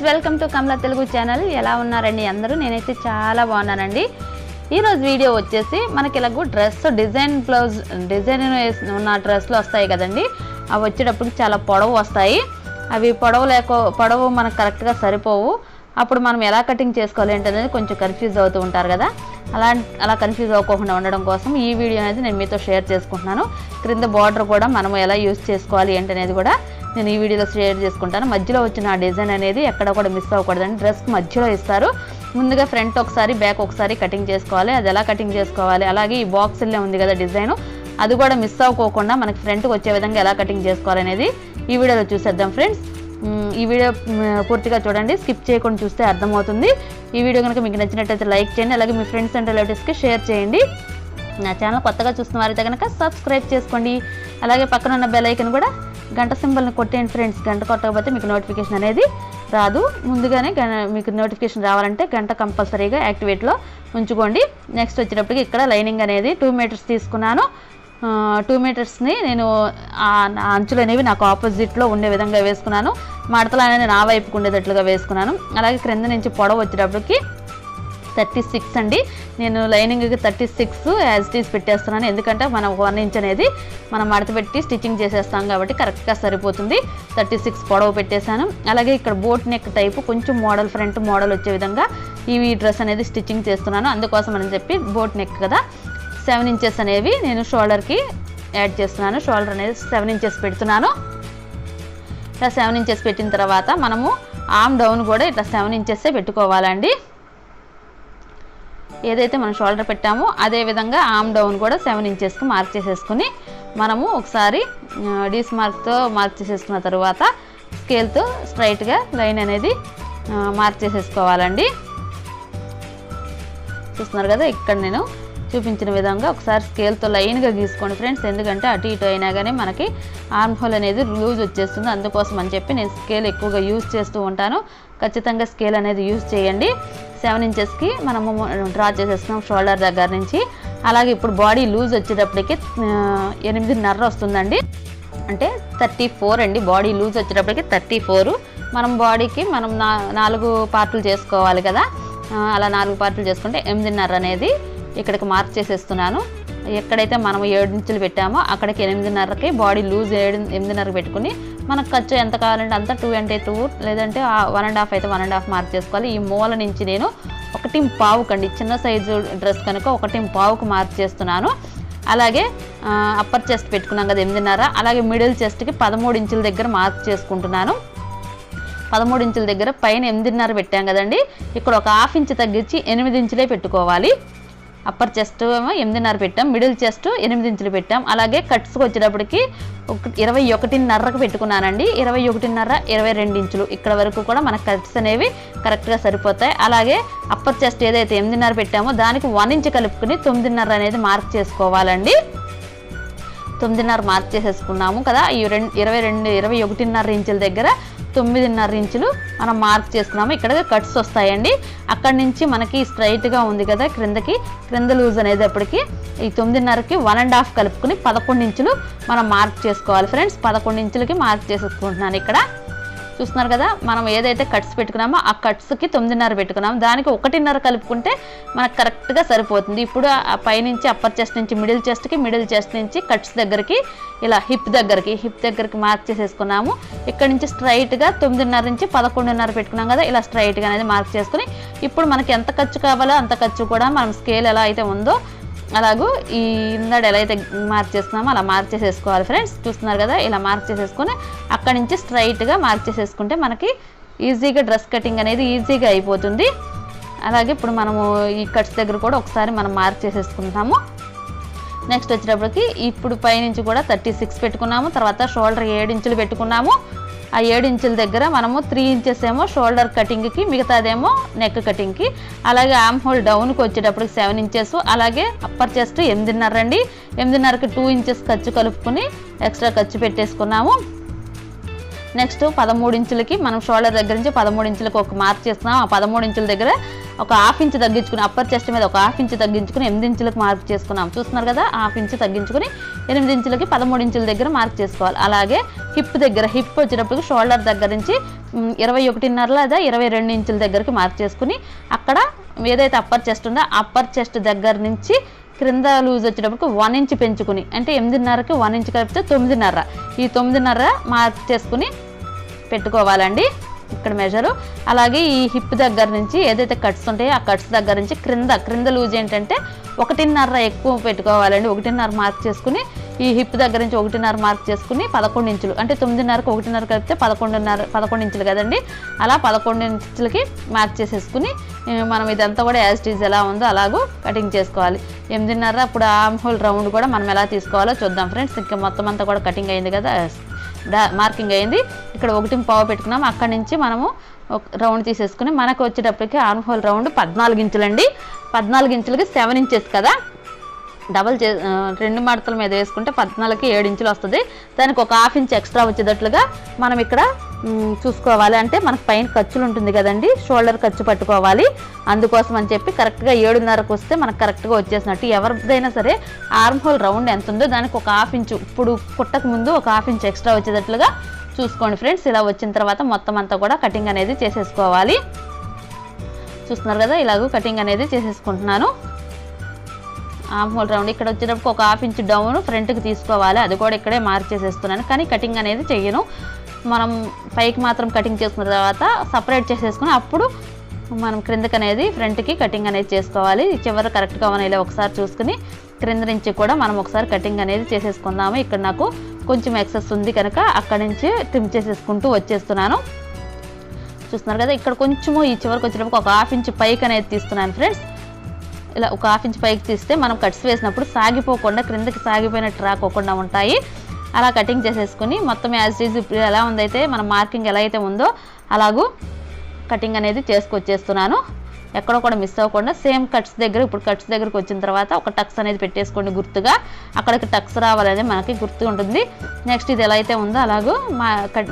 Welcome to Kamala Telugu channel. ఎలా ఉన్నారండి అందరూ? నేనైతే చాలా బాగున్నానండి. ఈరోజు వీడియో వచ్చేసి మనకి ఇలాగూ డ్రెస్ డిజైన్ బ్లౌజ్ డిజైన్ ఉన్న డ్రెస్లు వస్తాయి కదండి. అవి వచ్చేటప్పుడు చాలా పొడవు వస్తాయి. అవి పొడవు మనకు కరెక్ట్గా సరిపోవు. అప్పుడు మనం ఎలా కటింగ్ చేసుకోవాలి ఏంటనేది కొంచెం కన్ఫ్యూజ్ అవుతూ ఉంటారు కదా. అలా కన్ఫ్యూజ్ అవ్వకుండా ఉండడం కోసం ఈ వీడియో అనేది నేను మీతో షేర్ చేసుకుంటున్నాను. క్రింద బార్డర్ కూడా మనం ఎలా యూజ్ చేసుకోవాలి ఏంటనేది కూడా నేను ఈ వీడియోలో షేర్ చేసుకుంటాను. మధ్యలో వచ్చిన డిజైన్ అనేది ఎక్కడ కూడా మిస్ అవ్వకూడదండి. డ్రెస్కి మధ్యలో ఇస్తారు. ముందుగా ఫ్రంట్ ఒకసారి బ్యాక్ ఒకసారి కటింగ్ చేసుకోవాలి. అది ఎలా కటింగ్ చేసుకోవాలి, అలాగే ఈ బాక్స్లో ఉంది కదా డిజైన్, అది కూడా మిస్ అవ్వకోకుండా మనకి ఫ్రంట్కి వచ్చే విధంగా ఎలా కటింగ్ చేసుకోవాలి అనేది ఈ వీడియోలో చూసేద్దాం ఫ్రెండ్స్. ఈ వీడియో పూర్తిగా చూడండి, స్కిప్ చేయకుండా చూస్తే అర్థమవుతుంది. ఈ వీడియో కనుక మీకు నచ్చినట్టయితే లైక్ చేయండి, అలాగే మీ ఫ్రెండ్స్ అండ్ రిలేటివ్స్కి షేర్ చేయండి. నా ఛానల్ కొత్తగా చూస్తున్న వారైతే కనుక సబ్స్క్రైబ్ చేసుకోండి. అలాగే పక్కన ఉన్న బెల్ ఐకన్ కూడా గంట సింబల్ని కొట్టేయండి ఫ్రెండ్స్. గంట కొట్టకపోతే మీకు నోటిఫికేషన్ అనేది రాదు. ముందుగానే మీకు నోటిఫికేషన్ రావాలంటే గంట కంపల్సరీగా యాక్టివేట్లో ఉంచుకోండి. నెక్స్ట్ వచ్చేటప్పటికి ఇక్కడ లైనింగ్ అనేది 2 మీటర్స్ తీసుకున్నాను. 2 మీటర్స్ని నేను అంచులు అనేవి నాకు ఆపోజిట్లో ఉండే విధంగా వేసుకున్నాను. మడతలు అనేది నా వైపుకు ఉండేటట్లుగా వేసుకున్నాను. అలాగే క్రింద నుంచి పొడవు వచ్చేటప్పటికి 36 అండి. నేను లైనింగ్కి 36 యాజ్ ఇట్ ఈస్ పెట్టేస్తున్నాను. ఎందుకంటే మనం 1 ఇంచ్ అనేది మనం మడత పెట్టి స్టిచ్చింగ్ చేసేస్తాం కాబట్టి కరెక్ట్గా సరిపోతుంది. 36 పొడవు పెట్టేశాను. అలాగే ఇక్కడ బోట్ నెక్ టైపు కొంచెం మోడల్ ఫ్రంట్ మోడల్ వచ్చే విధంగా ఈ డ్రెస్ అనేది స్టిచ్చింగ్ చేస్తున్నాను. అందుకోసం అని చెప్పి బోట్ నెక్ కదా 7 ఇంచెస్ అనేవి నేను షోల్డర్కి యాడ్ చేస్తున్నాను. షోల్డర్ అనేది 7 ఇంచెస్ పెడుతున్నాను. ఇట్లా 7 ఇంచెస్ పెట్టిన తర్వాత మనము ఆర్మ్ డౌన్ కూడా ఇట్లా 7 ఇంచెస్సే పెట్టుకోవాలండి. ఏదైతే మనం షోల్డర్ పెట్టామో అదే విధంగా ఆర్మ్ డౌన్ కూడా 7 ఇంచెస్కి మార్క్ చేసేసుకుని మనము ఒకసారి డీస్ మార్క్తో మార్క్ చేసేసుకున్న తర్వాత స్కేల్తో స్ట్రైట్గా లైన్ అనేది మార్క్ చేసేసుకోవాలండి. చూస్తున్నారు కదా, ఇక్కడ నేను చూపించిన విధంగా ఒకసారి స్కేల్తో లైన్గా గీసుకోండి ఫ్రెండ్స్. ఎందుకంటే అటు ఇటు అయినా కానీ మనకి ఆర్మ్ హోల్ అనేది లూజ్ వచ్చేస్తుంది. అందుకోసం అని చెప్పి నేను స్కేల్ ఎక్కువగా యూజ్ చేస్తూ ఉంటాను. ఖచ్చితంగా స్కేల్ అనేది యూజ్ చేయండి. 7 ఇంచెస్కి మనము డ్రా చేసేస్తున్నాం షోల్డర్ దగ్గర నుంచి. అలాగే ఇప్పుడు బాడీ లూజ్ వచ్చేటప్పటికి 8.5 వస్తుందండి. అంటే 34 అండి. బాడీ లూజ్ వచ్చేటప్పటికి 34. మనం బాడీకి మనం 4 పార్టులు చేసుకోవాలి కదా. అలా 4 పార్టులు చేసుకుంటే 8.5 అనేది ఇక్కడికి మార్క్ చేసేస్తున్నాను. ఎక్కడైతే మనం 7 ఇంచులు పెట్టామో అక్కడికి 8.5కి బాడీ లూజ్ 8.5 పెట్టుకుని మనకు ఖర్చు ఎంత కావాలంటే అంత 2 అంటే 2, లేదంటే 1.5 అయితే 1.5 మార్క్ చేసుకోవాలి. ఈ మూల నుంచి నేను 1.5 కండి, చిన్న సైజు డ్రెస్ కనుక 1.5కు మార్క్ చేస్తున్నాను. అలాగే అప్పర్ చెస్ట్ పెట్టుకున్నాం కదా 8.5, అలాగే మిడిల్ చెస్ట్కి 13 ఇంచుల దగ్గర మార్క్ చేసుకుంటున్నాను. 13 ఇంచుల దగ్గర పైన 8.5 పెట్టాం కదండి, ఇక్కడ ఒక 1/2 ఇంచు తగ్గించి 8 ఇంచులే పెట్టుకోవాలి. అప్పర్ చెస్ట్ ఏమో 8.5 పెట్టాం, మిడిల్ చెస్ట్ 8 ఇంచులు పెట్టాం. అలాగే కట్స్కి వచ్చేటప్పటికి 21.5కి పెట్టుకున్నానండి. 21.5, 22 ఇంచులు ఇక్కడ వరకు కూడా మన కట్స్ అనేవి కరెక్ట్గా సరిపోతాయి. అలాగే అప్పర్ చెస్ట్ ఏదైతే 8.5 పెట్టామో దానికి 1 ఇంచు కలుపుకుని 9.5 అనేది మార్క్ చేసుకోవాలండి. 9.5 మార్క్ చేసేసుకున్నాము కదా. ఈ 21.5 ఇంచుల దగ్గర 9.5 ఇంచులు మనం మార్క్ చేసుకున్నాము. ఇక్కడ కట్స్ వస్తాయండి. అక్కడి నుంచి మనకి స్ట్రైట్గా ఉంది కదా క్రింద లూజ్ అనేది అప్పటికి ఈ 9.5కి 1.5 కలుపుకుని 11 ఇంచులు మనం మార్క్ చేసుకోవాలి ఫ్రెండ్స్. 11 ఇంచులకి మార్క్ చేసుకుంటున్నాను. ఇక్కడ చూస్తున్నారు కదా, మనం ఏదైతే కట్స్ పెట్టుకున్నామో ఆ కట్స్కి 9.5 పెట్టుకున్నాము, దానికి 1.5 కలుపుకుంటే మనకు కరెక్ట్గా సరిపోతుంది. ఇప్పుడు ఆ పైనుంచి అప్పర్ చెస్ట్ నుంచి మిడిల్ చెస్ట్ నుంచి కట్స్ దగ్గరికి ఇలా హిప్ దగ్గరికి మార్క్ చేసేసుకున్నాము. ఇక్కడ నుంచి స్ట్రైట్గా 9.5 నుంచి 11.5 పెట్టుకున్నాం కదా, ఇలా స్ట్రైట్గా అనేది మార్క్ చేసుకుని ఇప్పుడు మనకి ఎంత ఖర్చు కావాలో అంత ఖర్చు కూడా మనం స్కేల్ ఎలా అయితే ఉందో అలాగూ ఈ ఇందాడు ఎలా అయితే మార్క్ చేస్తున్నామో అలా మార్క్ చేసేసుకోవాలి ఫ్రెండ్స్. చూస్తున్నారు కదా, ఇలా మార్క్ చేసేసుకొని అక్కడి నుంచి స్ట్రైట్గా మార్క్ చేసేసుకుంటే మనకి ఈజీగా డ్రెస్ కటింగ్ అనేది ఈజీగా అయిపోతుంది. అలాగే ఇప్పుడు మనము ఈ కట్స్ దగ్గర కూడా ఒకసారి మనం మార్క్ చేసేసుకుంటాము. నెక్స్ట్ వచ్చేటప్పటికి ఇప్పుడు పైనుంచి కూడా 36 పెట్టుకున్నాము. తర్వాత షోల్డర్ 7 ఇంచులు పెట్టుకున్నాము. ఆ 7 ఇంచుల దగ్గర మనము 3 ఇంచెస్ ఏమో షోల్డర్ కటింగ్కి, మిగతాదేమో నెక్ కటింగ్కి. అలాగే ఆర్మ్ హోల్ డౌన్కి వచ్చేటప్పటికి 7 ఇంచెస్. అలాగే అప్పర్ చెస్ట్ 8.5 అండి. 8.5కి 2 ఇంచెస్ ఖర్చు కలుపుకొని ఎక్స్ట్రా ఖర్చు పెట్టేసుకున్నాము. నెక్స్ట్ 13 ఇంచులకి మనం షోల్డర్ దగ్గర నుంచి 13 ఇంచులకు ఒక మార్క్ చేస్తున్నాం. ఆ 13 ఇంచుల దగ్గర ఒక హాఫ్ ఇంచ్ తగ్గించుకుని అప్పర్ చెస్ట్ మీద ఒక హాఫ్ ఇంచ్ తగ్గించుకుని 8 ఇంచులకు మార్క్ చేసుకున్నాం. చూస్తున్నారు కదా, హాఫ్ ఇంచ్ తగ్గించుకుని 8 ఇంచులకి 13 ఇంచుల దగ్గర మార్క్ చేసుకోవాలి. అలాగే హిప్ దగ్గర, హిప్ వచ్చేటప్పటికి షోల్డర్ దగ్గర నుంచి 21.5 లేదా 22 ఇంచుల దగ్గరికి మార్క్ చేసుకుని అక్కడ ఏదైతే అప్పర్ చెస్ట్ ఉందో అప్పర్ చెస్ట్ దగ్గర నుంచి క్రింద లూజ్ వచ్చేటప్పటికి 1 ఇంచ్ పెంచుకుని, అంటే 8.5కి 1 ఇంచ్ కలిపితే 9.5, ఈ 9.5 మార్క్ చేసుకుని పెట్టుకోవాలండి ఇక్కడ మెజరు. అలాగే ఈ హిప్ దగ్గర నుంచి ఏదైతే కట్స్ ఉంటాయో ఆ కట్స్ దగ్గర నుంచి క్రింద లూజ్ ఏంటంటే 1.5 ఎక్కువ పెట్టుకోవాలండి. 1.5 మార్క్ చేసుకుని ఈ హిప్ దగ్గర నుంచి 1.5 మార్క్ చేసుకుని 11 ఇంచులు, అంటే 9.5కి 1.5 కలిపితే 11 ఇంచులు కదండి. అలా 11 ఇంచులకి మార్క్ చేసేసుకుని మనం ఇదంతా కూడా యాజ్ ఇట్ ఈజ్ ఎలా ఉందో అలాగూ కటింగ్ చేసుకోవాలి. 8.5 అప్పుడు ఆర్మ్ హోల్ రౌండ్ కూడా మనం ఎలా తీసుకోవాలో చూద్దాం ఫ్రెండ్స్. ఇంకా మొత్తం అంతా కూడా కటింగ్ అయింది కదా, మార్కింగ్ అయింది. ఇక్కడ 1.5 పెట్టుకున్నాము, అక్కడి నుంచి మనము రౌండ్ తీసేసుకుని మనకు వచ్చేటప్పటికి ఆర్మ్ హోల్ రౌండ్ 14 ఇంచులండి. 14 ఇంచులకి 7 ఇంచెస్ కదా, డబల్ 2 మడతల మీద వేసుకుంటే 14కి 7 ఇంచులు వస్తుంది. దానికి ఒక హాఫ్ ఇంచ్ ఎక్స్ట్రా వచ్చేటట్లుగా మనం ఇక్కడ చూసుకోవాలి. అంటే మనకు పైన ఖర్చులు ఉంటుంది కదండి, షోల్డర్ ఖర్చు పట్టుకోవాలి. అందుకోసం అని చెప్పి కరెక్ట్గా 7.5కి వస్తే మనకు కరెక్ట్గా వచ్చేసినట్టు. ఎవరిదైనా సరే ఆర్మ్ హోల్ రౌండ్ ఎంత ఉందో దానికి ఒక హాఫ్ ఇంచు, ఇప్పుడు కుట్టక ముందు ఒక హాఫ్ ఇంచ్ ఎక్స్ట్రా వచ్చేటట్లుగా చూసుకోండి ఫ్రెండ్స్. ఇలా వచ్చిన తర్వాత మొత్తం అంతా కూడా కటింగ్ అనేది చేసేసుకోవాలి. చూస్తున్నారు కదా, ఇలాగూ కటింగ్ అనేది చేసేసుకుంటున్నాను. ఆర్మ్ హోల్ రౌండ్ ఇక్కడ వచ్చేటప్పుడు ఒక హాఫ్ ఇంచ్ డౌన్ ఫ్రంట్కి తీసుకోవాలి. అది కూడా ఇక్కడే మార్క్ చేసేస్తున్నాను, కానీ కటింగ్ అనేది చెయ్యను. మనం పైకి మాత్రం కటింగ్ చేసుకున్న తర్వాత సపరేట్ చేసేసుకుని అప్పుడు మనం క్రిందకి అనేది ఫ్రంట్కి కటింగ్ అనేది చేసుకోవాలి. చివరి కరెక్ట్గా ఉన్న ఇలా ఒకసారి చూసుకుని క్రింద నుంచి కూడా మనం ఒకసారి కటింగ్ అనేది చేసేసుకుందాము. ఇక్కడ నాకు కొంచెం ఎక్సెస్ ఉంది కనుక అక్కడి నుంచి ట్రిమ్ చేసేసుకుంటూ వచ్చేస్తున్నాను. చూస్తున్నారు కదా, ఇక్కడ కొంచెము ఈ చివరికి వచ్చేటప్పుడు ఒక హాఫ్ ఇంచ్ పైకి అనేది తీస్తున్నాను ఫ్రెండ్స్. ఇలా ఒక హాఫ్ ఇంచ్ పైకి తీస్తే మనం కట్స్ వేసినప్పుడు సాగిపోకుండా క్రిందకి సాగిపోయినట్టు రాకోకుండా ఉంటాయి. అలా కటింగ్ చేసేసుకుని మొత్తం యాజ్ ఈజ్ ఇప్పుడు ఎలా ఉందైతే మన మార్కింగ్ ఎలా అయితే ఉందో అలాగూ కటింగ్ అనేది చేసుకొచ్చేస్తున్నాను. ఎక్కడో కూడా మిస్ అవ్వకుండా సేమ్ కట్స్ దగ్గర, ఇప్పుడు కట్స్ దగ్గరకు వచ్చిన తర్వాత ఒక టక్స్ అనేది పెట్టేసుకోండి గుర్తుగా. అక్కడికి టక్స్ రావాలనేది మనకి గుర్తు ఉంటుంది. నెక్స్ట్ ఇది ఎలా అయితే ఉందో అలాగూ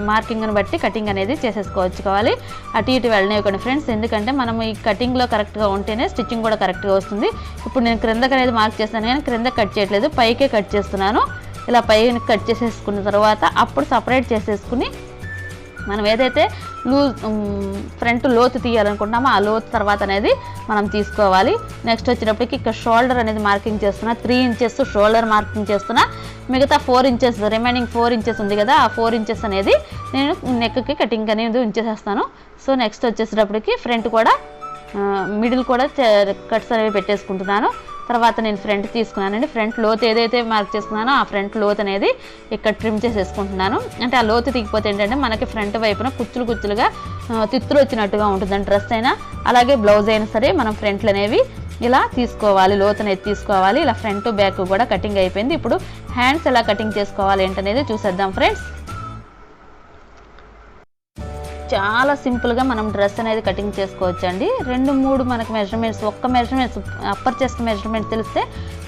మార్కింగ్ని బట్టి కటింగ్ అనేది చేసేసుకోవాలి. అటు ఇటు వెళ్ళనివ్వకండి ఫ్రెండ్స్, ఎందుకంటే మనం ఈ కటింగ్లో కరెక్ట్గా ఉంటేనే స్టిచ్చింగ్ కూడా కరెక్ట్గా వస్తుంది. ఇప్పుడు నేను క్రిందకి అనేది మార్క్ చేస్తాను కానీ క్రింద కట్ చేయట్లేదు, పైకే కట్ చేస్తున్నాను. ఇలా పైన కట్ చేసేసుకున్న తర్వాత అప్పుడు సపరేట్ చేసేసుకుని మనం ఏదైతే ఫ్రంట్ లోతు తీయాలనుకుంటున్నామో ఆ లోతు తర్వాత అనేది మనం తీసుకోవాలి. నెక్స్ట్ వచ్చేటప్పటికి ఇక్కడ షోల్డర్ అనేది మార్కింగ్ చేస్తున్నా, 3 ఇంచెస్ షోల్డర్ మార్కింగ్ చేస్తున్నా. మిగతా 4 ఇంచెస్ రిమైనింగ్ 4 ఇంచెస్ ఉంది కదా, ఆ 4 ఇంచెస్ అనేది నేను నెక్కి కటింగ్ అనేది ఉంచేసేస్తాను. సో నెక్స్ట్ వచ్చేసేటప్పటికి ఫ్రంట్ కూడా మిడిల్ కూడా కట్స్ అనేవి పెట్టేసుకుంటున్నాను. తర్వాత నేను ఫ్రంట్ తీసుకున్నానండి. ఫ్రంట్ లోత్ ఏదైతే మార్క్ చేసుకున్నానో ఆ ఫ్రంట్ లోత్ అనేది ఇక్కడ ట్రిమ్ చేసేసుకుంటున్నాను. అంటే ఆ లోతు తీగిపోతే ఏంటంటే మనకి ఫ్రంట్ వైపున కుచ్చులుగా తిత్తులు వచ్చినట్టుగా ఉంటుందండి. డ్రెస్ అయినా అలాగే బ్లౌజ్ అయినా సరే మనం ఫ్రంట్లు అనేవి ఇలా తీసుకోవాలి, లోతు అనేది తీసుకోవాలి. ఇలా ఫ్రంట్ బ్యాక్ కూడా కటింగ్ అయిపోయింది. ఇప్పుడు హ్యాండ్స్ ఎలా కటింగ్ చేసుకోవాలి ఏంటనేది చూసేద్దాం ఫ్రెండ్స్. చాలా సింపుల్గా మనం డ్రెస్ అనేది కటింగ్ చేసుకోవచ్చండి. 2-3 మనకు మెజర్మెంట్స్, ఒక్క మెజర్మెంట్స్ అప్పర్ చెస్ట్ మెజర్మెంట్ తెలిస్తే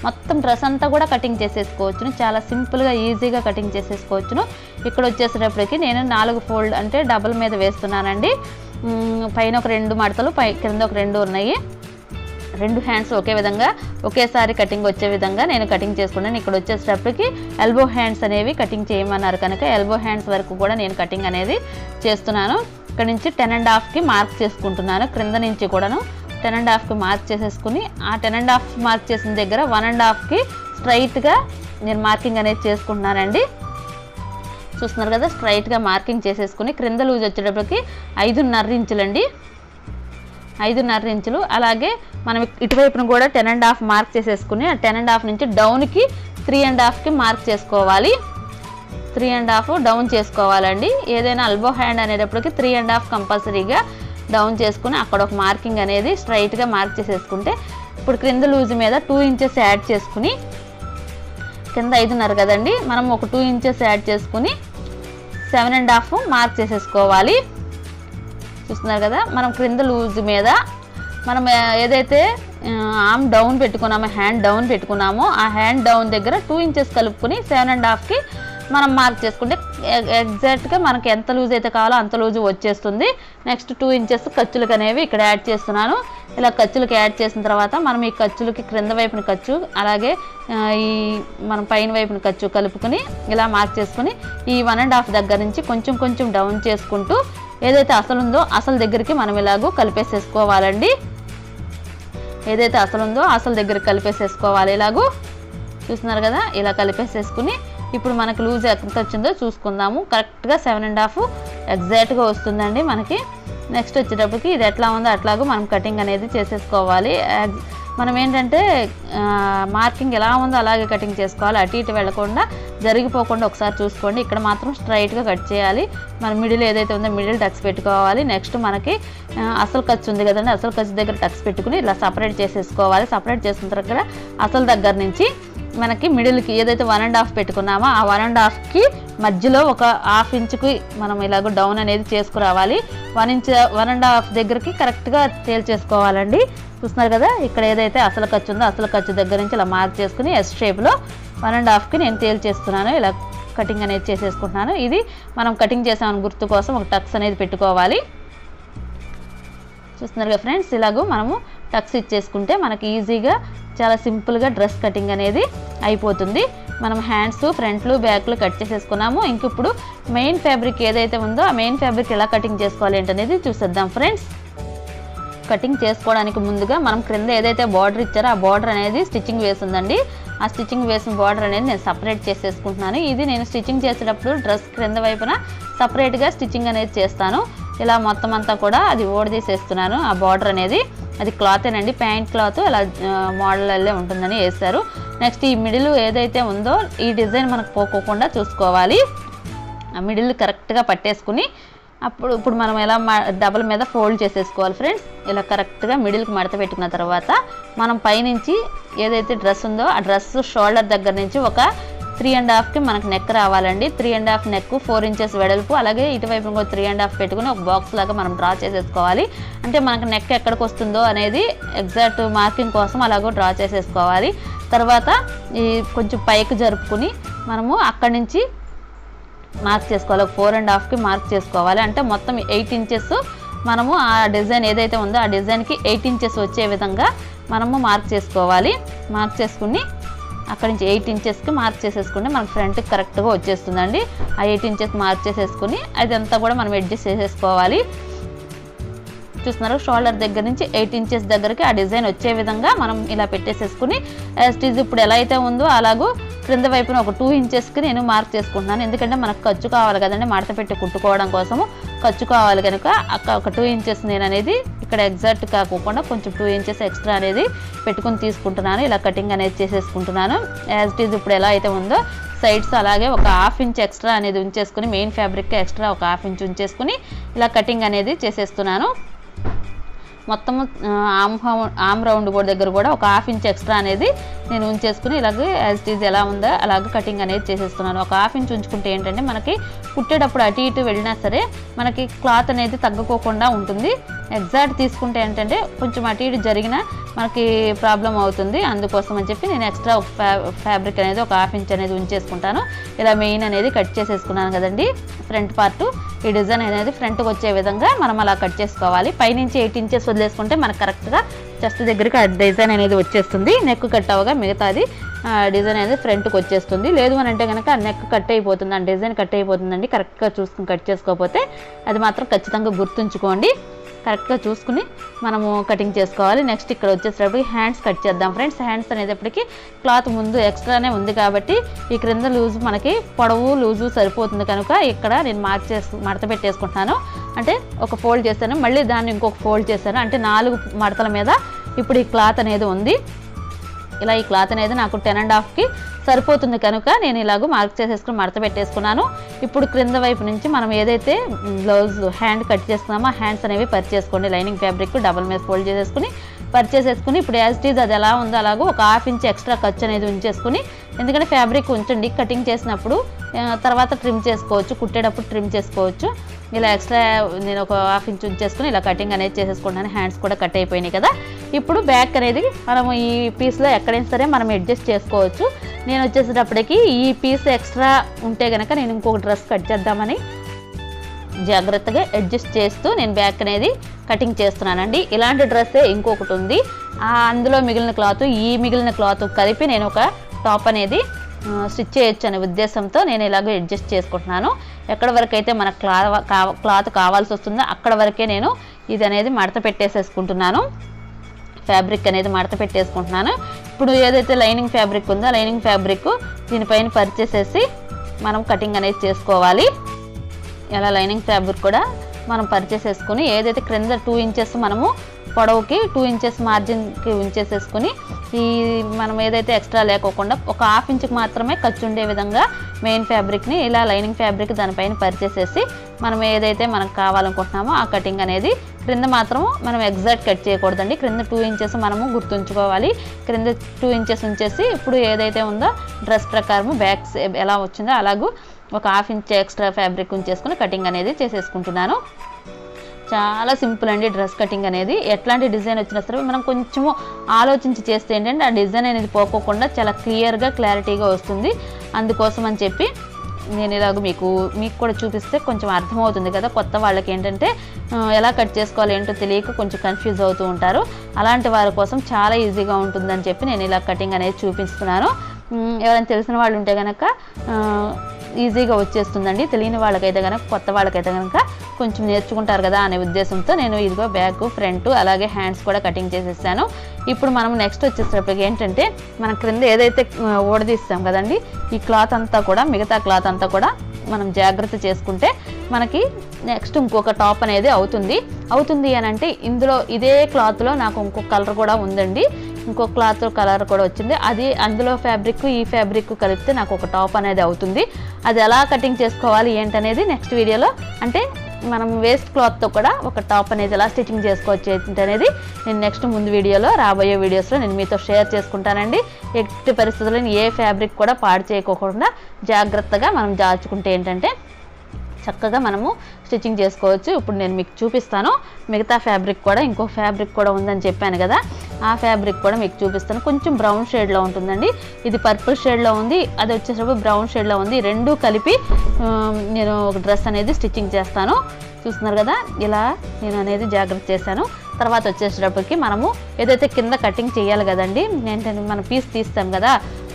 మొత్తం డ్రెస్ అంతా కూడా కటింగ్ చేసేసుకోవచ్చును. చాలా సింపుల్గా ఈజీగా కటింగ్ చేసేసుకోవచ్చును. ఇక్కడ వచ్చేసేటప్పటికి నేను 4 ఫోల్డ్ అంటే డబుల్ మీద వేస్తున్నానండి. పైన ఒక 2 మడతలు, కింద ఒక 2 ఉన్నాయి. 2 హ్యాండ్స్ ఒకే విధంగా ఒకేసారి కటింగ్ వచ్చే విధంగా నేను కటింగ్ చేసుకున్నాను. ఇక్కడ వచ్చేటప్పటికి ఎల్బో హ్యాండ్స్ అనేవి కటింగ్ చేయమన్నారు కనుక ఎల్బో హ్యాండ్స్ వరకు కూడా నేను కటింగ్ అనేది చేస్తున్నాను. ఇక్కడ నుంచి 10.5కి మార్క్ చేసుకుంటున్నాను. క్రింద నుంచి కూడాను 10.5కి మార్క్ చేసేసుకుని ఆ 10.5 మార్క్ చేసిన దగ్గర 1.5కి స్ట్రైట్గా నేను మార్కింగ్ అనేది చేసుకుంటున్నానండి. చూస్తున్నారు కదా, స్ట్రైట్గా మార్కింగ్ చేసేసుకుని క్రింద లూజ్ వచ్చేటప్పటికి 5.5 ఇంచులండి, 5.5 ఇంచులు. అలాగే మనం ఇటువైపును కూడా 10.5 మార్క్ చేసేసుకుని ఆ 10.5 నుంచి డౌన్కి 3.5కి మార్క్ చేసుకోవాలి. 3.5 డౌన్ చేసుకోవాలండి. ఏదైనా ఎల్బో హ్యాండ్ అనేటప్పటికి 3.5 కంపల్సరీగా డౌన్ చేసుకుని అక్కడ ఒక మార్కింగ్ అనేది స్ట్రైట్గా మార్క్ చేసేసుకుంటే ఇప్పుడు క్రింద లూజ్ మీద 2 ఇంచెస్ యాడ్ చేసుకుని కింద 5.5 కదండి, మనం ఒక 2 ఇంచెస్ యాడ్ చేసుకుని 7.5 మార్క్ చేసేసుకోవాలి. చూస్తున్నారు కదా, మనం క్రింద లూజ్ మీద మనం ఏదైతే ఆర్మ్ డౌన్ పెట్టుకున్నామో, హ్యాండ్ డౌన్ పెట్టుకున్నామో ఆ హ్యాండ్ డౌన్ దగ్గర 2 ఇంచెస్ కలుపుకొని 7.5కి మనం మార్క్ చేసుకుంటే ఎగ్జాక్ట్గా మనకి ఎంత లూజ్ అయితే కావాలో అంత లూజు వచ్చేస్తుంది. నెక్స్ట్ 2 ఇంచెస్ ఖర్చులకు అనేవి ఇక్కడ యాడ్ చేస్తున్నాను. ఇలా ఖర్చులకు యాడ్ చేసిన తర్వాత మనం ఈ ఖర్చులకి క్రింద వైపున ఖర్చు అలాగే ఈ మనం పైన వైపున ఖర్చు కలుపుకొని ఇలా మార్క్ చేసుకుని ఈ 1.5 దగ్గర నుంచి కొంచెం కొంచెం డౌన్ చేసుకుంటూ ఏదైతే అసలు ఉందో అసలు దగ్గరికి మనం ఇలాగూ కలిపేసేసుకోవాలండి. ఏదైతే అసలు ఉందో అసలు దగ్గరికి కలిపేసేసుకోవాలి. ఇలాగూ చూస్తున్నారు కదా, ఇలా కలిపేసేసుకుని ఇప్పుడు మనకి లూజ్ ఎంత వచ్చిందో చూసుకుందాము. కరెక్ట్గా 7.5 ఎగ్జాక్ట్గా వస్తుందండి మనకి. నెక్స్ట్ వచ్చేటప్పటికి ఇది ఎట్లా ఉందో అట్లాగూ మనం కటింగ్ అనేది చేసేసుకోవాలి. మనం ఏంటంటే మార్కింగ్ ఎలా ఉందో అలాగే కటింగ్ చేసుకోవాలి, అటు ఇటు వెళ్ళకుండా జరిగిపోకుండా ఒకసారి చూసుకోండి. ఇక్కడ మాత్రం స్ట్రైట్గా కట్ చేయాలి. మన మిడిల్ ఏదైతే ఉందో మిడిల్ టక్స్ పెట్టుకోవాలి. నెక్స్ట్ మనకి అసలు ఖర్చు ఉంది కదండి, అసలు ఖర్చు దగ్గర టక్స్ పెట్టుకుని ఇలా సపరేట్ చేసేసుకోవాలి. సపరేట్ చేసిన తర్వాత అసలు దగ్గర నుంచి మనకి మిడిల్కి ఏదైతే 1.5 పెట్టుకున్నామో ఆ 1.5కి మధ్యలో ఒక 1/2 ఇంచుకి మనం ఇలాగ డౌన్ అనేది చేసుకురావాలి. 1.5 దగ్గరికి కరెక్ట్గా తేల్చేసుకోవాలండి. చూస్తున్నారు కదా, ఇక్కడ ఏదైతే అసలు ఖర్చు ఉందో అసలు ఖర్చు దగ్గర నుంచి ఇలా మార్క్ చేసుకుని ఎస్ షేప్లో 1.5కి నేను తేల్చేస్తున్నాను. ఇలా కటింగ్ అనేది చేసేసుకుంటున్నాను. ఇది మనం కటింగ్ చేసామని గుర్తు కోసం ఒక టక్స్ అనేది పెట్టుకోవాలి. చూస్తున్నారు కదా ఫ్రెండ్స్, ఇలాగూ మనము టక్స్ ఇచ్చేసుకుంటే మనకి ఈజీగా చాలా సింపుల్గా డ్రెస్ కటింగ్ అనేది అయిపోతుంది. మనం హ్యాండ్స్ ఫ్రంట్లు బ్యాక్లు కట్ చేసేసుకున్నాము. ఇంక ఇప్పుడు మెయిన్ ఫ్యాబ్రిక్ ఏదైతే ఉందో ఆ మెయిన్ ఫ్యాబ్రిక్ ఎలా కటింగ్ చేసుకోవాలి ఏంటనేది చూసేద్దాం ఫ్రెండ్స్. కటింగ్ చేసుకోవడానికి ముందుగా మనం క్రింద ఏదైతే బార్డర్ ఇచ్చారో ఆ బార్డర్ అనేది స్టిచ్చింగ్ వేసిందండి. ఆ స్టిచ్చింగ్ వేసిన బార్డర్ అనేది నేను సపరేట్ చేసేసుకుంటున్నాను. ఇది నేను స్టిచ్చింగ్ చేసేటప్పుడు డ్రెస్ క్రింద వైపున సపరేట్గా స్టిచ్చింగ్ అనేది చేస్తాను. ఇలా మొత్తం అంతా కూడా అది ఓడదీసేస్తున్నాను. ఆ బార్డర్ అనేది అది క్లాతేనండి, ప్యాంట్ క్లాత్ ఇలా మోడల్లో ఉంటుందని వేస్తారు. నెక్స్ట్ ఈ మిడిల్ ఏదైతే ఉందో ఈ డిజైన్ మనకు పోకోకుండా చూసుకోవాలి. ఆ మిడిల్ కరెక్ట్గా పట్టేసుకుని ఇప్పుడు మనం ఎలా డబల్ మీద ఫోల్డ్ చేసేసుకోవాలి ఫ్రెండ్స్. ఇలా కరెక్ట్గా మిడిల్కి మడత పెట్టుకున్న తర్వాత మనం పైనుంచి ఏదైతే డ్రెస్ ఉందో ఆ డ్రెస్ షోల్డర్ దగ్గర నుంచి ఒక 3.5కి మనకు నెక్ రావాలండి. 3.5 నెక్ 4 ఇంచెస్ వెడల్పు, అలాగే ఇటువైపు ఇంకో 3.5 పెట్టుకుని ఒక బాక్స్ లాగా మనం డ్రా చేసేసుకోవాలి. అంటే మనకు నెక్ ఎక్కడికి వస్తుందో అనేది ఎగ్జాక్ట్ మార్కింగ్ కోసం అలాగో డ్రా చేసేసుకోవాలి. తర్వాత ఈ కొంచెం పైకి జరుపుకుని మనము అక్కడి నుంచి మార్క్ చేసుకోవాలి. 4.5కి మార్క్ చేసుకోవాలి. అంటే మొత్తం 8 ఇంచెస్ మనము ఆ డిజైన్ ఏదైతే ఉందో ఆ డిజైన్కి 8 ఇంచెస్ వచ్చే విధంగా మనము మార్క్ చేసుకోవాలి. మార్క్ చేసుకుని అక్కడి నుంచి 8 ఇంచెస్కి మార్క్ చేసేసుకుంటే మనకు ఫ్రంట్కి కరెక్ట్గా వచ్చేస్తుందండి. ఆ 8 ఇంచెస్ మార్క్ చేసేసుకుని అదంతా కూడా మనం అడ్జస్ట్ చేసేసుకోవాలి. చూస్తున్నారు, షోల్డర్ దగ్గర నుంచి 8 ఇంచెస్ దగ్గరికి ఆ డిజైన్ వచ్చే విధంగా మనం ఇలా పెట్టేసేసుకుని యాజ్ ఇప్పుడు ఎలా అయితే ఉందో అలాగూ క్రింద వైపున ఒక 2 ఇంచెస్కి నేను మార్క్ చేసుకుంటున్నాను. ఎందుకంటే మనకు ఖర్చు కావాలి కదండి, మడత పెట్టి కుట్టుకోవడం కోసము ఖర్చు కావాలి కనుక ఒక 2 ఇంచెస్ నేను అనేది ఇక్కడ ఎగ్జాక్ట్ కాకుండా కొంచెం 2 ఇంచెస్ ఎక్స్ట్రా అనేది పెట్టుకుని తీసుకుంటున్నాను. ఇలా కటింగ్ అనేది చేసేసుకుంటున్నాను. యాజ్ ఇట్ ఈజ్ ఇప్పుడు ఎలా అయితే ఉందో సైడ్స్ అలాగే ఒక 1/2 ఇంచ్ ఎక్స్ట్రా అనేది ఉంచేసుకుని మెయిన్ ఫ్యాబ్రిక్కి ఎక్స్ట్రా ఒక 1/2 ఇంచ్ ఉంచేసుకుని ఇలా కటింగ్ అనేది చేసేస్తున్నాను. మొత్తము ఆమ్ రౌండ్ కూడా దగ్గర కూడా ఒక 1/2 ఇంచ్ ఎక్స్ట్రా అనేది నేను ఉంచేసుకుని ఇలాగే యాజ్ ఇట్ ఈజ్ ఎలా ఉందో అలాగే కటింగ్ అనేది చేసేస్తున్నాను. ఒక 1/2 ఇంచ్ ఉంచుకుంటే ఏంటంటే మనకి కుట్టేటప్పుడు అటు ఇటు వెళ్ళినా సరే మనకి క్లాత్ అనేది తగ్గుకోకుండా ఉంటుంది. ఎగ్జాక్ట్ తీసుకుంటే ఏంటంటే కొంచెం అటు ఇటు జరిగినా మనకి ప్రాబ్లం అవుతుంది. అందుకోసం అని చెప్పి నేను ఎక్స్ట్రా ఒక ఫ్యాబ్రిక్ అనేది ఒక 1/2 ఇంచ్ అనేది ఉంచేసుకుంటాను. ఇలా మెయిన్ అనేది కట్ చేసేసుకున్నాను కదండి. ఫ్రంట్ పార్ట్ ఈ డిజైన్ అనేది ఫ్రంట్కి వచ్చే విధంగా మనం అలా కట్ చేసుకోవాలి. పైనుంచి 8 ఇంచెస్ వదిలేసుకుంటే మనకు కరెక్ట్గా చెస్ట్ దగ్గరికి ఆ డిజైన్ అనేది వచ్చేస్తుంది. నెక్ కట్ అవ్వగా మిగతాది డిజైన్ అనేది ఫ్రంట్కి వచ్చేస్తుంది. లేదు అని అంటే కనుక నెక్ కట్ అయిపోతుంది, ఆ డిజైన్ కట్ అయిపోతుందండి. కరెక్ట్గా చూసుకుని కట్ చేసుకోకపోతే అది మాత్రం ఖచ్చితంగా గుర్తుంచుకోండి. కరెక్ట్గా చూసుకుని మనము కటింగ్ చేసుకోవాలి. నెక్స్ట్ ఇక్కడ వచ్చేటప్పటికి హ్యాండ్స్ కట్ చేద్దాం ఫ్రెండ్స్. హ్యాండ్స్ అనేటప్పటికి క్లాత్ ముందు ఎక్స్ట్రానే ఉంది కాబట్టి ఈ క్రింద లూజు మనకి పొడవు లూజు సరిపోతుంది కనుక ఇక్కడ నేను మడత పెట్టేసుకుంటున్నాను. అంటే ఒక ఫోల్డ్ చేశాను, మళ్ళీ దాన్ని ఇంకొక ఫోల్డ్ చేశాను. అంటే 4 మడతల మీద ఇప్పుడు ఈ క్లాత్ అనేది ఉంది. ఇలా ఈ క్లాత్ అనేది నాకు 10.5కి సరిపోతుంది కనుక నేను ఇలాగూ మార్క్ చేసేసుకుని మడత పెట్టేసుకున్నాను. ఇప్పుడు క్రింద వైపు నుంచి మనం ఏదైతే బ్లౌజ్ హ్యాండ్ కట్ చేసుకున్నామో ఆ హ్యాండ్స్ అనేవి పరిచేసుకోండి. లైనింగ్ ఫ్యాబ్రిక్ డబల్ మీద ఫోల్డ్ చేసేసుకుని పరిచేసేసుకుని ఇప్పుడు యాజ్ ఇట్ ఈజ్ అది ఎలా ఉందో అలాగో ఒక 1/2 ఇంచ్ ఎక్స్ట్రా ఖర్చు అనేది ఉంచేసుకుని, ఎందుకంటే ఫ్యాబ్రిక్ ఉంచండి కటింగ్ చేసినప్పుడు తర్వాత ట్రిమ్ చేసుకోవచ్చు, కుట్టేటప్పుడు ట్రిమ్ చేసుకోవచ్చు. ఇలా ఎక్స్ట్రా నేను ఒక 1/2 ఇంచ్ ఉంచేసుకుని ఇలా కటింగ్ అనేది చేసేసుకుంటాను. హ్యాండ్స్ కూడా కట్ అయిపోయినాయి కదా. ఇప్పుడు బ్యాక్ అనేది మనము ఈ పీస్లో ఎక్కడైనా సరే మనం అడ్జస్ట్ చేసుకోవచ్చు. నేను వచ్చేసేటప్పటికి ఈ పీస్ ఎక్స్ట్రా ఉంటే కనుక నేను ఇంకొక డ్రెస్ కట్ చేద్దామని జాగ్రత్తగా అడ్జస్ట్ చేస్తూ నేను బ్యాక్ అనేది కటింగ్ చేస్తున్నానండి. ఇలాంటి డ్రెస్సే ఇంకొకటి ఉంది, అందులో మిగిలిన క్లాత్ ఈ మిగిలిన క్లాత్ కలిపి నేను ఒక టాప్ అనేది స్టిచ్ చేయొచ్చు అనే ఉద్దేశంతో నేను ఇలాగ అడ్జస్ట్ చేసుకుంటున్నాను. ఎక్కడ వరకు అయితే మన క్లాత్ కావాల్సి వస్తుందో అక్కడ వరకే నేను ఇది అనేది మడత పెట్టేసేసుకుంటున్నాను, ఫ్యాబ్రిక్ అనేది మడత పెట్టేసుకుంటున్నాను. ఇప్పుడు ఏదైతే లైనింగ్ ఫ్యాబ్రిక్ ఉందో లైనింగ్ ఫ్యాబ్రిక్ దీనిపైన పరిచేసేసి మనం కటింగ్ అనేది చేసుకోవాలి. ఇలా లైనింగ్ ఫ్యాబ్రిక్ కూడా మనం పరిచేసేసుకుని ఏదైతే క్రింద 2 ఇంచెస్ మనము పొడవుకి 2 ఇంచెస్ మార్జిన్కి ఉంచేసేసుకుని ఈ మనం ఏదైతే ఎక్స్ట్రా లేకోకుండా ఒక 1/2 ఇంచుకి మాత్రమే ఖర్చు ఉండే విధంగా మెయిన్ ఫ్యాబ్రిక్ని ఇలా లైనింగ్ ఫ్యాబ్రిక్ దానిపైన పరిచేసేసి మనం ఏదైతే మనకు కావాలనుకుంటున్నామో ఆ కటింగ్ అనేది క్రింద మాత్రం మనం ఎగ్జాక్ట్ కట్ చేయకూడదండి. క్రింద 2 ఇంచెస్ మనము గుర్తుంచుకోవాలి. క్రింద 2 ఇంచెస్ ఉంచేసి ఇప్పుడు ఏదైతే ఉందో డ్రెస్ ప్రకారము బ్యాక్ ఎలా వచ్చిందో అలాగూ ఒక 1/2 ఇంచ్ ఎక్స్ట్రా ఫ్యాబ్రిక్ ఉంచేసుకుని కటింగ్ అనేది చేసేసుకుంటున్నాను. చాలా సింపుల్ అండి డ్రెస్ కటింగ్ అనేది. ఎట్లాంటి డిజైన్ వచ్చినా సరే మనం కొంచెము ఆలోచించి చేస్తే ఏంటంటే ఆ డిజైన్ అనేది పోకోకుండా చాలా క్లియర్గా క్లారిటీగా వస్తుంది. అందుకోసం అని చెప్పి నేను ఇలాగ మీకు కూడా చూపిస్తే కొంచెం అర్థమవుతుంది కదా. కొత్త వాళ్ళకి ఏంటంటే ఎలా కట్ చేసుకోవాలి ఏంటో తెలియక కొంచెం కన్ఫ్యూజ్ అవుతూ ఉంటారు. అలాంటి వారి కోసం చాలా ఈజీగా ఉంటుందని చెప్పి నేను ఇలా కటింగ్ అనేది చూపిస్తున్నాను. ఎవరైనా తెలిసిన వాళ్ళు ఉంటే కనుక ఈజీగా వచ్చేస్తుందండి. తెలియని వాళ్ళకైతే కనుక కొత్త వాళ్ళకైతే కనుక కొంచెం నేర్చుకుంటారు కదా అనే ఉద్దేశంతో నేను ఇదిగో బ్యాక్ ఫ్రంట్ అలాగే హ్యాండ్స్ కూడా కటింగ్ చేసేసాను. ఇప్పుడు మనం నెక్స్ట్ వచ్చేటప్పటికి ఏంటంటే మన క్రింద ఏదైతే ఊడదీస్తాం కదండి ఈ క్లాత్ అంతా కూడా మిగతా క్లాత్ అంతా కూడా మనం జాగ్రత్త చేసుకుంటే మనకి నెక్స్ట్ ఇంకొక టాప్ అనేది అవుతుంది అని అంటే ఇందులో ఇదే క్లాత్లో నాకు ఇంకొక కలర్ కూడా ఉందండి. ఇంకో క్లాత్ కలర్ కూడా వచ్చింది. అది అందులో ఫ్యాబ్రిక్ ఈ ఫ్యాబ్రిక్ కలిపితే నాకు ఒక టాప్ అనేది అవుతుంది. అది ఎలా కటింగ్ చేసుకోవాలి ఏంటనేది నెక్స్ట్ వీడియోలో అంటే మనం వేస్ట్ క్లాత్తో కూడా ఒక టాప్ అనేది ఎలా స్టిచ్చింగ్ చేసుకోవచ్చు ఏంటనేది నేను నెక్స్ట్ ముందు వీడియోలో రాబోయే వీడియోస్లో నేను మీతో షేర్ చేసుకుంటానండి. ఎట్టి పరిస్థితుల్లో ఏ ఫ్యాబ్రిక్ కూడా పాడు చేయకోకుండా జాగ్రత్తగా మనం దాచుకుంటే ఏంటంటే చక్కగా మనము స్టిచ్చింగ్ చేసుకోవచ్చు. ఇప్పుడు నేను మీకు చూపిస్తాను మిగతా ఫ్యాబ్రిక్ కూడా ఇంకో ఫ్యాబ్రిక్ కూడా ఉందని చెప్పాను కదా ఆ ఫ్యాబ్రిక్ కూడా మీకు చూపిస్తాను. కొంచెం బ్రౌన్ షేడ్లో ఉంటుందండి. ఇది పర్పుల్ షేడ్లో ఉంది, అది వచ్చేసరికి బ్రౌన్ షేడ్లో ఉంది. రెండూ కలిపి నేను ఒక డ్రెస్ అనేది స్టిచ్చింగ్ చేస్తాను. చూస్తున్నారు కదా ఇలా నేను అనేది జాగ్రత్త చేశాను. తర్వాత వచ్చేసేటప్పటికి మనము ఏదైతే కింద కటింగ్ చేయాలి కదండి ఏంటంటే మనం పీస్ తీస్తాం కదా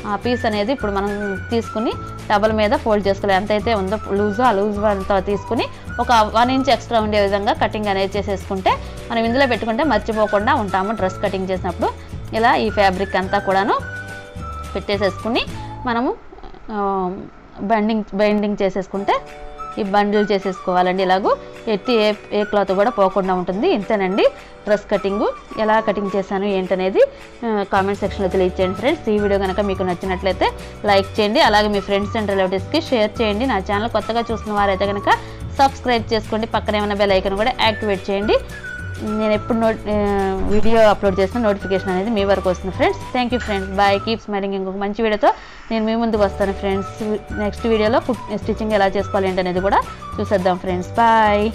ఆ పీస్ అనేది ఇప్పుడు మనం తీసుకుని డబల్ మీద ఫోల్డ్ చేసుకోవాలి. ఎంతైతే ఉందో లూజో ఆ లూజ్ అంతా తీసుకుని ఒక 1 ఇంచ్ ఎక్స్ట్రా ఉండే విధంగా కటింగ్ అనేది చేసేసుకుంటే మనం ఇందులో పెట్టుకుంటే మర్చిపోకుండా ఉంటాము డ్రెస్ కటింగ్ చేసినప్పుడు. ఇలా ఈ ఫ్యాబ్రిక్ అంతా కూడాను పెట్టేసేసుకుని మనము బైండింగ్ చేసేసుకుంటే ఈ బండిల్ చేసేసుకోవాలండి. ఇలాగూ ఎత్తి ఏ క్లాత్ కూడా పోకుండా ఉంటుంది. ఇంతేనండి డ్రెస్ కటింగు. ఎలా కటింగ్ చేశాను ఏంటనేది కామెంట్ సెక్షన్లో తెలియచేయండి ఫ్రెండ్స్. ఈ వీడియో కనుక మీకు నచ్చినట్లయితే లైక్ చేయండి, అలాగే మీ ఫ్రెండ్స్ అండ్ రిలేటివ్స్కి షేర్ చేయండి. నా ఛానల్ కొత్తగా చూస్తున్న వారైతే కనుక సబ్స్క్రైబ్ చేసుకోండి, పక్కనే ఉన్న బెల్ ఐకాన్ కూడా యాక్టివేట్ చేయండి. నేను ఎప్పుడు వీడియో అప్లోడ్ చేసిన నోటిఫికేషన్ అనేది మీ వరకు వస్తుంది friends. Thank you friends, bye, keep smiling. ఇంకొక మంచి వీడియోతో నేను మీ ముందుకు వస్తాను ఫ్రెండ్స్. నెక్స్ట్ వీడియోలో స్టిచ్చింగ్ ఎలా చేసుకోవాలి ఏంటనేది కూడా చూసేద్దాం ఫ్రెండ్స్. బాయ్.